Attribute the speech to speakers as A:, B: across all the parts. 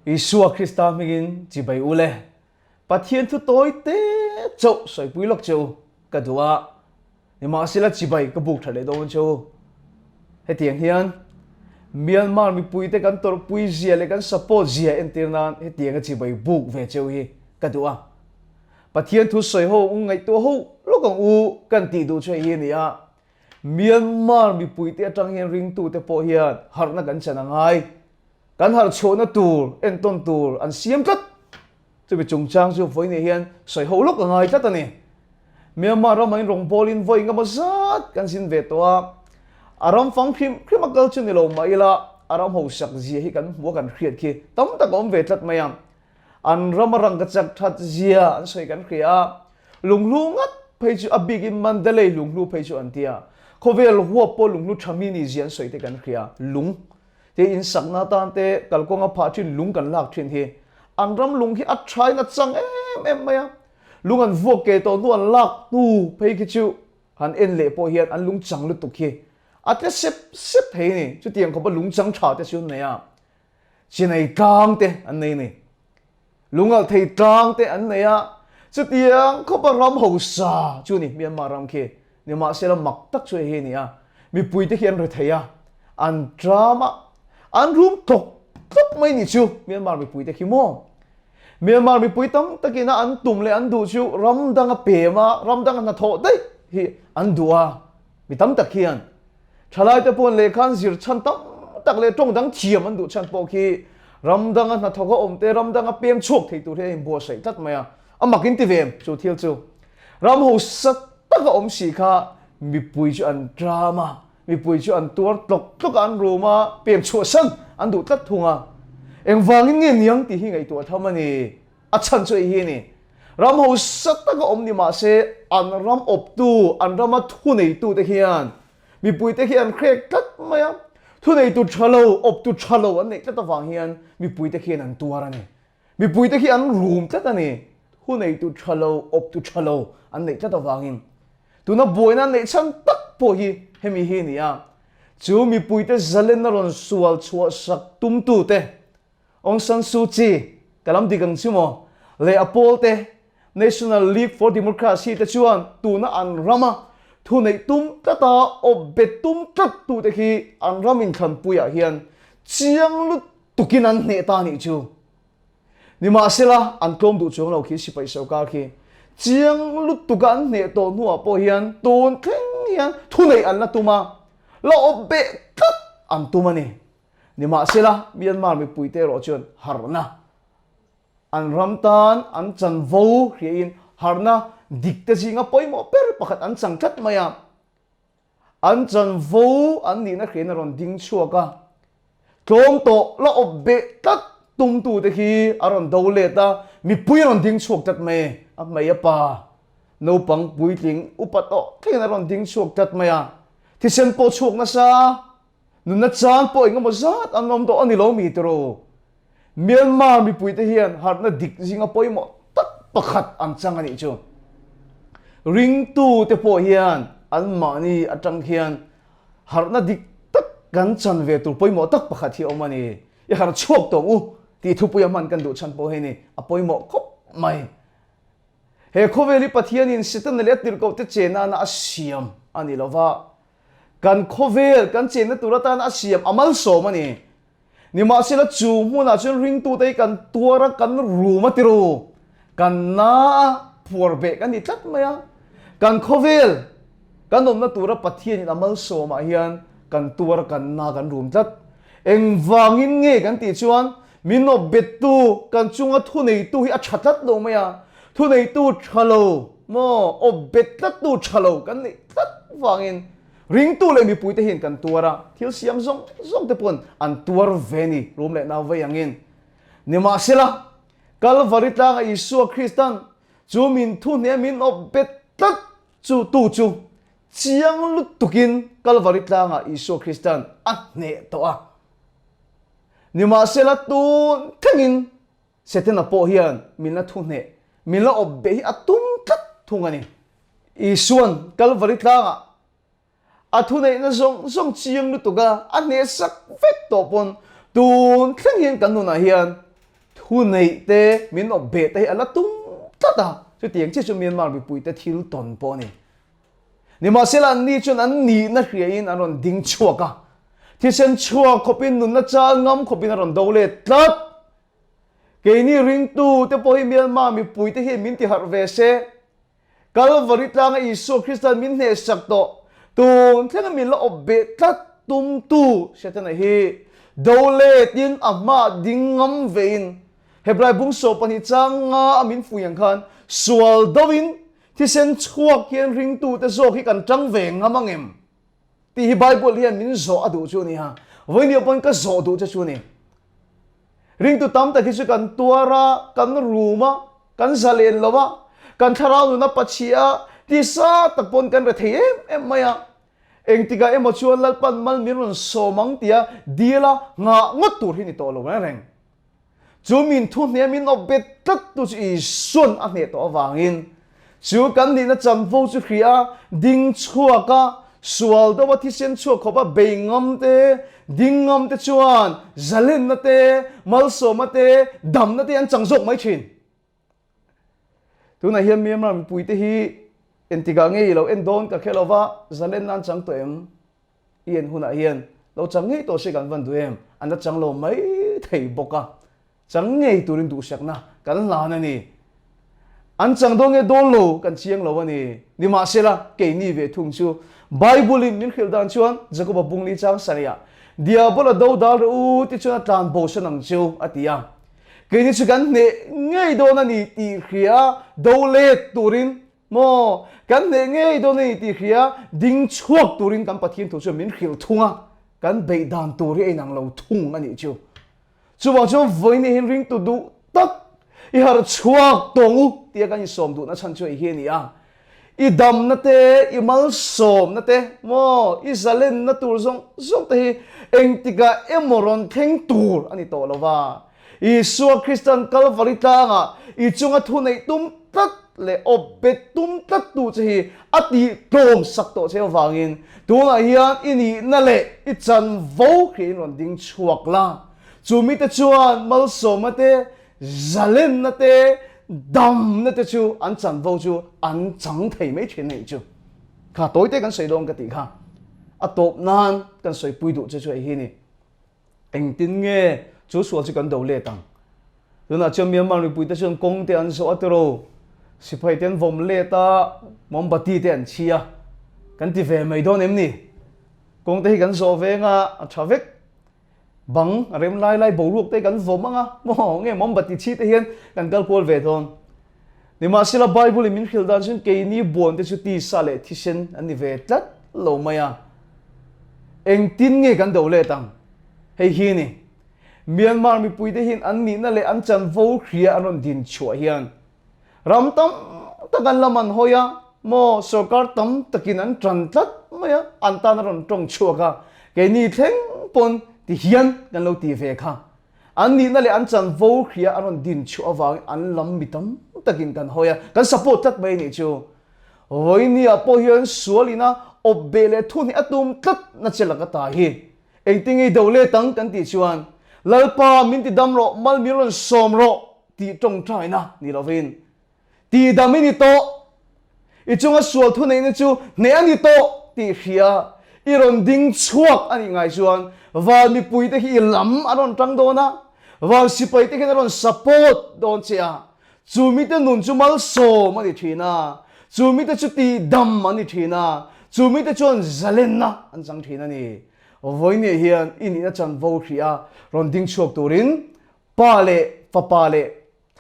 A: Isua Christa migin chỉ bay ule pathian thu tối te chậu soi pui lok chậu cả dua nhưng mà sẽ là chỉ bay cái buộc thật đấy đâu chậu hết tiếng hiền Myanmar mi pui te kan tor pui zia le kan support zia internan hết tiếng chỉ bay buộc về chậu hi cả dua pathian thu soi ho ngay to ho lúc còn u kan ti du chơi hi nia Myanmar mi pui te trang hiền ring tu te po hiền har na kan chana ngai kan har chona tur en ton tur an siam tat chu bi chung chang chu voi ne hian soi ho lok ngai tat ani Myanmar ram in rong polin voi nga mazat kan sin ve to aram phang phim akal chu ni lo mai la aram ho sak ji hi kan mo kan khriat khi tam ta kom ve tat mayam an ramarang ka chak that zia an soi kan khria lunglu ngat phei chu abigin mandalay lunglu phei chu antia khovel huwa po lunglu thami ni zian soi te kan khria lung te in sakna tan te kalkonga pha thin lung kan lak thin hi angram lung hi a thai na chang em maya lung an vok ke to nu an lak tu phei ki chu han en le po hian an lung chang lu tu khi ate sep thei ni chu tiang ko ba lung chang tha te chu ne ya chinai kang te an nei ni lungal thei tang te an ne ya chu tiang ko ba ram ho sa chu ni Myanmar ram khi ni ma sela mak tak chu he ni ya mi pui te hian ro theya an drama an room tok mai ni chu Myanmar mi pui te khimo Myanmar mi pui tam takina an tum le an du chu ram dang a pe ma ram dang na tho dai hi an dua mi tam tak hian thalai te pon le khan zir chan tam tak le tong dang thiam an du chan po khi ram dang na tho ko om te ram dang a pem chok thei tu he bo sai tat maya amakin ti vem chu thil chu ram ho sat tak om si kha mi pui chu an drama mi pui chu an tuar tok an roma pem chu san an du tat thunga eng wangin nge niang ti hi ngai tu thamani a chan chu hi ni ram ho sat tak om ni ma se an ram op tu an rama thu nei tu te hian mi pui te hian krek tat maya thu nei tu thalo op tu thalo an nei tat wang hian mi pui te hian an tuar ani mi pui te hian room tat ani thu nei tu thalo op tu thalo an nei tat wangin tuna boina nei chan tak po hi hemi hi ni ya chu mi pui te zalen na ron sual chua sak tum tu te Aung San Suu Kyi kalam digang chumo le apol te National League for Democracy te chuan tuna an rama thu nei tum ta obet tum tak tu te khi an ramin khan puya hian chiang lu tukin an ne ta ni chu ni ma sela an klom du chung lo khi si pai so ka khi chiang lu tukan ne to nuwa po hian ton thleng hian thu nei an la tuma la obbe tak an tumani ni ma sela Myanmar mi puite ro chon harna an ramtan an chan vo hrein harna dikte jinga poimo per pakhat an changkhat maya an chan vo an ni na khena ron ding chuaka tlom to la obbe tak tum tu te khi aron dole ta mi pui ron ding chuak tat me a mai pa no pang pui ting upato thena ron ding chuak tat maya thi sen po chuak na sa nun na chan po inga mo zat an nom to ani lo mi tro Myanmar mi pui te hian har na dik jinga poimo tak pakhat an chang ani chu ring tu te po hian an mani atang hian har na dik tak kan chan ve tu poimo tak pakhat hi omani ya har chok to u ti thu puya man kan du chan po he ni a poimo khop mai he khoveli pathian in sitan le tir ko te chena na asiam ani lova kan khovel kan chen na turatan asiam amal so mani ni ma sila chu muna chun ring tu te kan tuara kan ruma tiru kan na porbe kan ni tat maya kan khovel kan nom na tura pathian in amal so ma hian kan tuara kan na kan rum tat eng wangin nge kan ti chuan min no betu kan chunga thu nei tu hi a thatat do maya thu nei tu thalo mo obet tat tu thalo kan ni tat wangin ring tu le mi pui te hin kan tuara thil siam zong te pon an tuar veni rum le na ve angin ni ma sela Calvary tang Isu Christian chu min thu ne min obet tat chu tu chu chiang lu tukin Calvary tang Isu Christian an ne to a ni ma sela tu thengin seten a po hian min la thu ne min la obbe hi atum tat thungani Isuan Calvary tang a thu nei na zong chiang lu tuga a ne sak vek to pon tun thleng hian kan nu na hian thu này te min ở bể te ala tung tất à cho tiếng chết cho Myanmar bị bụi te thiếu tồn po này nhưng mà sẽ là ni cho anh ni na khía in anh ding chua cả thì sen chua copin nun na cha ngam copin anh đâu lệ tất cái ni ring tu te po Myanmar bị bụi te hi min ti har ve se Calvary tang Isu Christian min he sak to tun thlang min la ở bể tất tum tu sẽ thế này hi đâu lệ tin ama ding ngam vein Hebrai bung so pani changa amin fuyang khan sual dawin thi sen chuak hian ring tu te zo hi kan tang ve ngamangem ti hi Bible hian min zo adu chu ni ha voi ni pon ka zo du chu ni ring tu tam ta khi chu kan tuara kan ruma kan zalen lowa kan tharau na pachia ti sa takpon kan re them em maya eng tiga emo chuan lal pan mal mirun so mang tia diela nga ngot tur hi ni to lo na reng chú mình thu nhé mình ở bết tất tu chỉ xuân anh hệ to vàng in chú cần đi nó chăm vô chú khía đinh chua cả sual đó mà thi sen chua khó bà bề ngâm tê đinh ngâm tê chuan zalen na tê mal so mà tê đầm na tê anh chẳng rộng mấy chuyện tu này hiền miếng mà bùi tê hi en tiga nghe lâu en don cả khéo lâu vạ zalen anh chẳng tụi em yên hôn lại hiền lâu chẳng nghe tôi sẽ gắn vấn tụi em anh đã chẳng lâu mấy thầy bọc à chẳng nghe tụi mình đủ sạc na cần là nè anh chẳng đâu nghe đôn lô cần chiang lô nè đi mà sẽ là cái ni về thùng chu Bible in khel dan chuan Jacob bung li chang saria diabolo đâu dar u ti chuan tan bo sa nang chu atia cái ni chu kan ne ngei do na ni ti khia đâu le turin mo kan ne ngei do ni ti khia ding chuak turin kan pathin thu chu min khil thunga kan be dan turi e nang lo thung ani chu chú bảo chú với này hình ring tụ đủ tất i har chuak tongu tia kan i som du na chan chu hi ni a i dam na te i mal som na te mo i zalen na tur zong te hi eng tika emoron theng tur ani to lova i suwa Christian Calvary tanga i chunga thu nei tum tất le obet tum tất tu chi ati tom sak to che wangin tu na hian ini na le i chan vo khin ron ding chuak la chú mi te chuan mal so ma te zalen na te dam na te chu an chan vo chu an chẳng thei mấy chuyện này chu kha tối te kan soi dong ka ti kha a top nan kan soi pui du chu hi ni eng tin nge chú sual chu kan do le tang tu na chom miam mang pui te chon kong te an so atro sipai ten vom le ta mom bati te an chia kan ti ve mai don em ni kong te hi kan so ve nga thavek bang rem lai bầu ruột tay gắn vốn mang á mò nghe mong bật chi tay hiền gắn gal call về thôi nhưng mà xin là Bible mình hiểu rằng chuyện cái ni buồn thì chút ti sa lệ thì xin anh đi về tất lâu mày à anh tin nghe gắn đầu lệ tăng hay hi nè Myanmar mi pui tay hiền anh ni na lệ anh chân vô khía anh on din chua hiền ram tâm ta gắn làm anh hoya mò sarkar tâm ta kin anh trần tất mày à anh ta nó on trong chua cả cái ni theng pon thì hiềnกันlâu tì về kha anh ni na le anh chan vo khia anh din chu awang anh lam mitam takin kan hoya kan support tat mai ni chu oi ni a po hian sualina obele thuni atum tat na chela ka ta hi engtingi dole tang kan ti chuan lalpa min ti dam ro mal miron som ro ti tong trai na ni lovin ti damini to i chunga sual thu nei na chu ne ani to ti khia iron ding chuak ani ngai chuan và mi pui te hi lam aron tang do na và sipai te aron support don chia chu mi te nun chu mal so ma ni thina chu mi te chu ti dam ma ni thina chu mi te chon zalen na an chang thina ni voi ni hian in na chan vo khia ron ding chuak turin pa le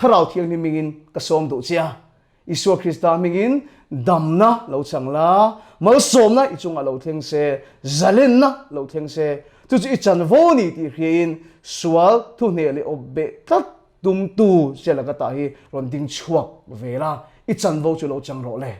A: harau thiang ni mingin ka som do chia Isu Christa mingin damna lo changla mal somna ichunga lo theng se zalen na lo theng se tu chi chan vo ni ti hin sual thu ne le obbe tat tum tu se la ka ta hi ron ding chuak vela i chan vo chu lo chang ro le